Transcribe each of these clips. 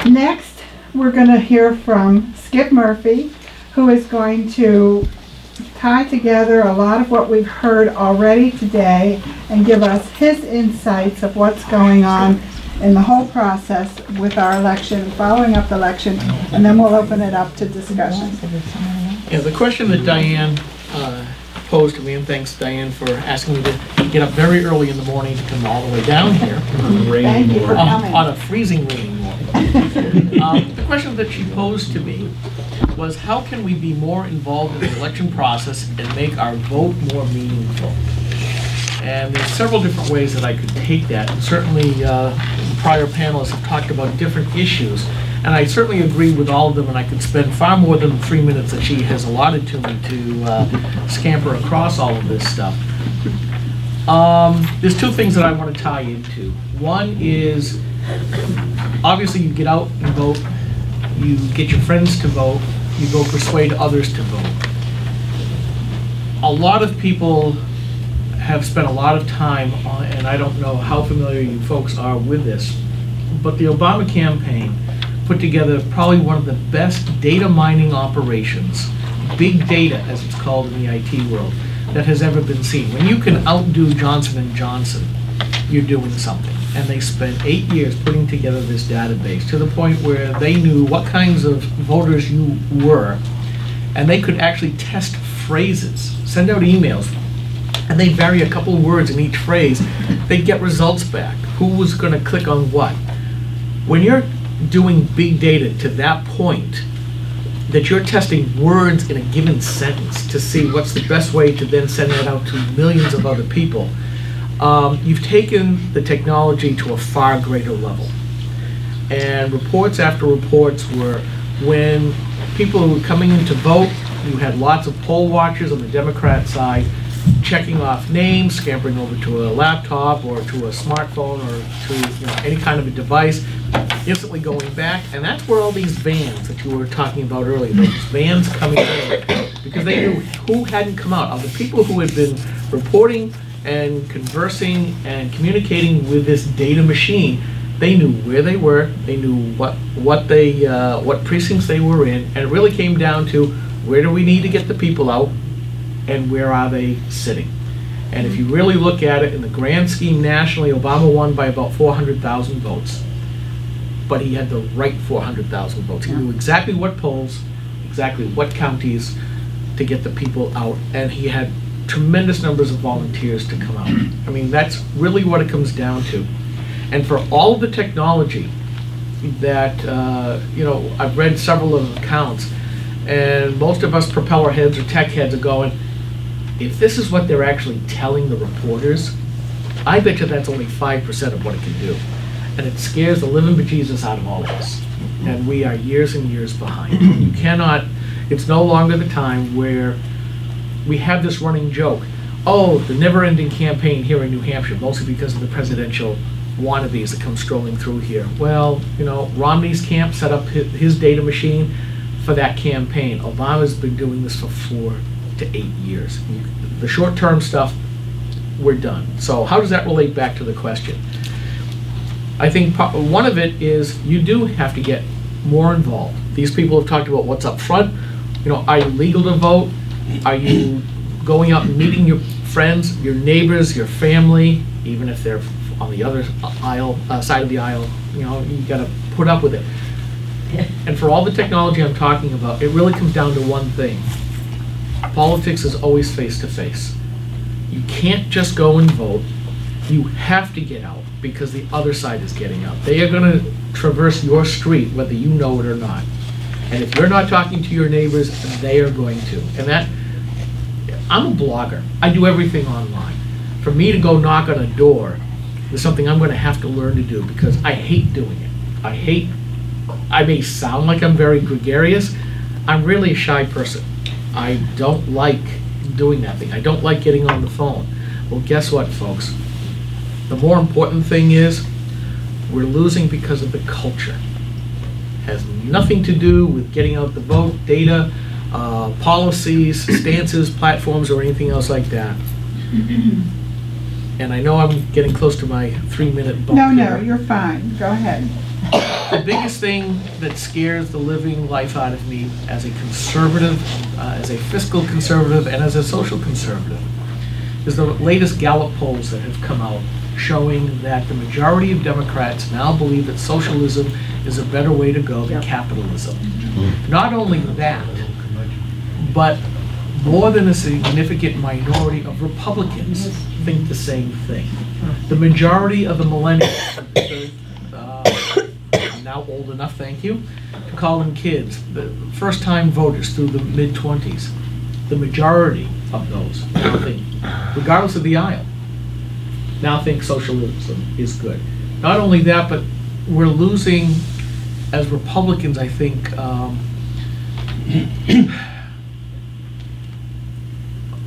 Next, we're going to hear from Skip Murphy, who is going to tie together a lot of what we've heard already today and give us his insights of what's going on in the whole process with our election, following up the election, and then we'll open it up to discussion. Yeah, the question that Diane posed to me, and thanks Diane for asking me to get up very early in the morning to come all the way down here Thank you for coming. on a freezing rainy morning. The question that she posed to me was, how can we be more involved in the election process and make our vote more meaningful? And there's several different ways that I could take that, and certainly prior panelists have talked about different issues, and I certainly agree with all of them, and I could spend far more than the 3 minutes that she has allotted to me to scamper across all of this stuff. There's two things that I want to tie into. One is, obviously you get out and vote, you get your friends to vote, you go persuade others to vote. A lot of people have spent a lot of time on, and I don't know how familiar you folks are with this, but the Obama campaign put together probably one of the best data mining operations, big data as it's called in the IT world, that has ever been seen. When you can outdo Johnson & Johnson, you're doing something. And they spent 8 years putting together this database to the point where they knew what kinds of voters you were, and they could actually test phrases, send out emails, and they'd vary a couple of words in each phrase. They'd get results back. Who was going to click on what? When you're doing big data to that point, that you're testing words in a given sentence to see what's the best way to then send that out to millions of other people, you've taken the technology to a far greater level. And reports after reports were, when people who were coming in to vote, you had lots of poll watchers on the Democrat side checking off names, scampering over to a laptop or to a smartphone or to any kind of a device, instantly going back. And that's where all these vans that you were talking about earlier, those vans coming in, because they knew who hadn't come out. Of the people who had been reporting and conversing and communicating with this data machine, they knew where they were, they knew what precincts they were in, and it really came down to, where do we need to get the people out, and where are they sitting? And if you really look at it in the grand scheme nationally, Obama won by about 400,000 votes. But he had the right 400,000 votes. He knew exactly what polls, exactly what counties to get the people out, and he had tremendous numbers of volunteers to come out. I mean, that's really what it comes down to. And for all of the technology that, I've read several of the accounts, and most of us propeller heads or tech heads are going, if this is what they're actually telling the reporters, I bet you that's only 5% of what it can do. And it scares the living bejesus out of all of us. And we are years and years behind. You cannot, it's no longer the time where we have this running joke. Oh, the never-ending campaign here in New Hampshire, mostly because of the presidential wannabes that come strolling through here. Well, Romney's camp set up his data machine for that campaign. Obama's been doing this for 4 to 8 years. The short-term stuff, we're done. So how does that relate back to the question? I think one of it is you do have to get more involved. These people have talked about what's up front. Are you legal to vote? Are you going out and meeting your friends, your neighbors, your family, even if they're on the other side of the aisle? You got to put up with it. And for all the technology I'm talking about, it really comes down to one thing. Politics is always face-to-face. You can't just go and vote. You have to get out, because the other side is getting out. They are going to traverse your street whether you know it or not. And if you're not talking to your neighbors, they are going to. And that, I'm a blogger. I do everything online. For me to go knock on a door is something I'm going to have to learn to do, because I hate doing it. I may sound like I'm very gregarious. I'm really a shy person. I don't like doing that thing. I don't like getting on the phone. Well, guess what, folks? The more important thing is, we're losing because of the culture. It has nothing to do with getting out the vote, data, policies, stances, platforms, or anything else like that. And I know I'm getting close to my 3-minute bump No, here. you're fine. Go ahead. The biggest thing that scares the living life out of me as a conservative, as a fiscal conservative, and as a social conservative, is the latest Gallup polls that have come out showing that the majority of Democrats now believe that socialism is a better way to go than capitalism. Not only that, but more than a significant minority of Republicans think the same thing. The majority of the millennials, I'm now old enough, thank you, to call them kids, the first-time voters through the mid-20s, the majority of those now think, regardless of the aisle, now think socialism is good. Not only that, but we're losing, as Republicans, I think,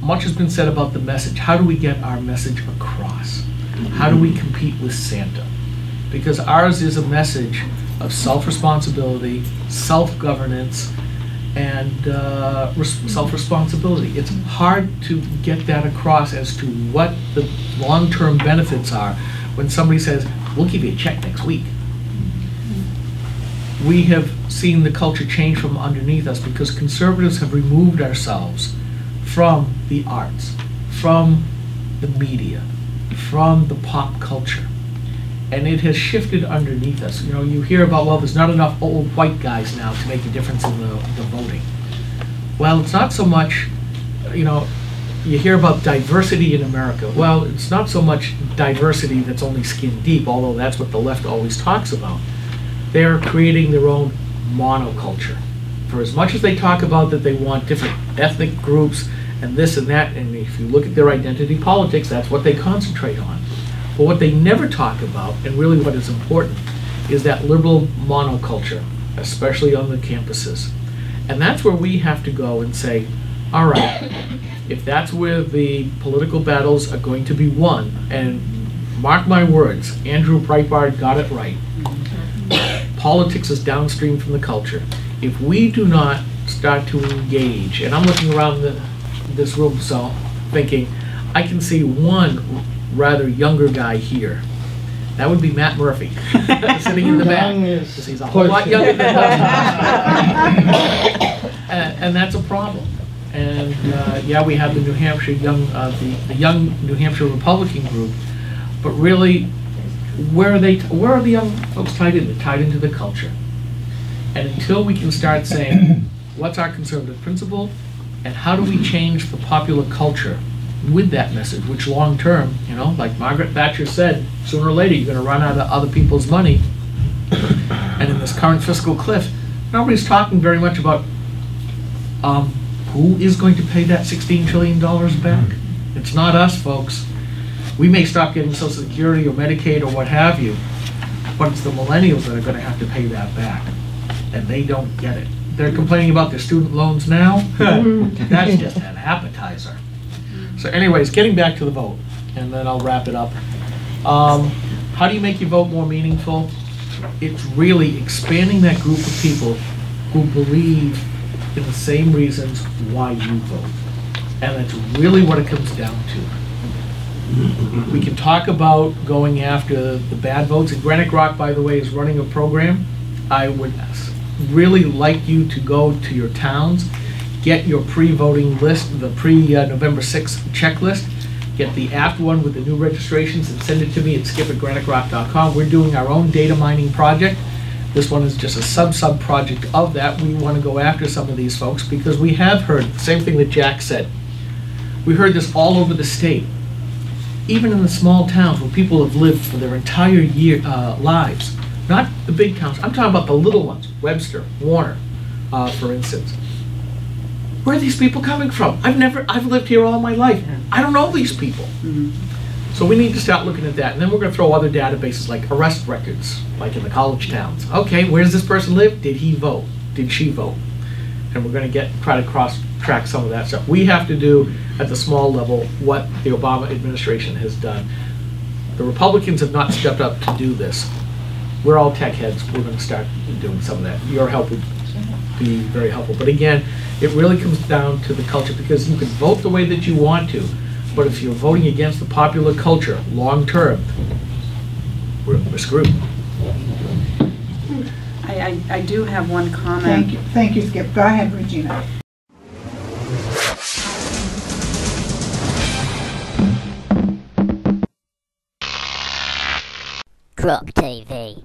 much has been said about the message. How do we get our message across? How do we compete with Santa? Because ours is a message of self-responsibility, self-governance, and self-responsibility. It's hard to get that across as to what the long-term benefits are when somebody says, we'll give you a check next week. We have seen the culture change from underneath us because conservatives have removed ourselves from the arts, from the media, from the pop culture. And it has shifted underneath us. You know, you hear about, well, there's not enough old white guys now to make a difference in the voting. Well, it's not so much, you know, you hear about diversity in America. Well, it's not so much diversity that's only skin deep, although that's what the left always talks about. They're creating their own monoculture. For as much as they talk about that they want different ethnic groups and this and that, and if you look at their identity politics, that's what they concentrate on. But what they never talk about, and really what is important, is that liberal monoculture, especially on the campuses. And that's where we have to go and say, all right, if that's where the political battles are going to be won, and mark my words, Andrew Breitbart got it right, politics is downstream from the culture. If we do not start to engage, and I'm looking around this room, so thinking, I can see one rather younger guy here. That would be Matt Murphy, sitting in the back, because he's a whole lot younger than us. And that's a problem. And yeah, we have the New Hampshire the young New Hampshire Republican group, but really, where are the young folks tied in? They're tied into the culture. And until we can start saying, what's our conservative principle, and how do we change the popular culture with that message, which long term, you know, like Margaret Thatcher said, sooner or later you're going to run out of other people's money. And in this current fiscal cliff, nobody's talking very much about who is going to pay that $16 trillion back. It's not us, folks. We may stop getting Social Security or Medicaid or what have you, but it's the millennials that are going to have to pay that back. And they don't get it. They're complaining about their student loans now. That's just an appetizer. So anyways, getting back to the vote, and then I'll wrap it up. How do you make your vote more meaningful? It's really expanding that group of people who believe in the same reasons why you vote. And that's really what it comes down to. We can talk about going after the bad votes, and Granite Rock, by the way, is running a program. I would really like you to go to your towns, get your pre-voting list, the pre-November 6th checklist, get the after one with the new registrations and send it to me at skip@graniterock.com. We're doing our own data mining project. This one is just a sub project of that. We want to go after some of these folks because we have heard the same thing that Jack said. We heard this all over the state. Even in the small towns where people have lived for their entire lives. Not the big towns, I'm talking about the little ones, Webster, Warner, for instance. Where are these people coming from? I've lived here all my life. I don't know these people. So we need to start looking at that. And then we're going to throw other databases like arrest records, like in the college towns. Okay, where does this person live? Did he vote? Did she vote? And we're going to try to cross-track some of that stuff. We have to do, at the small level, what the Obama administration has done. The Republicans have not stepped up to do this. We're all tech heads. We're going to start doing some of that. Your help would be very helpful. But again, it really comes down to the culture, because you can vote the way that you want to, but if you're voting against the popular culture long term, we're screwed. I do have one comment. Thank you, Skip. Go ahead, Regina. Crop TV.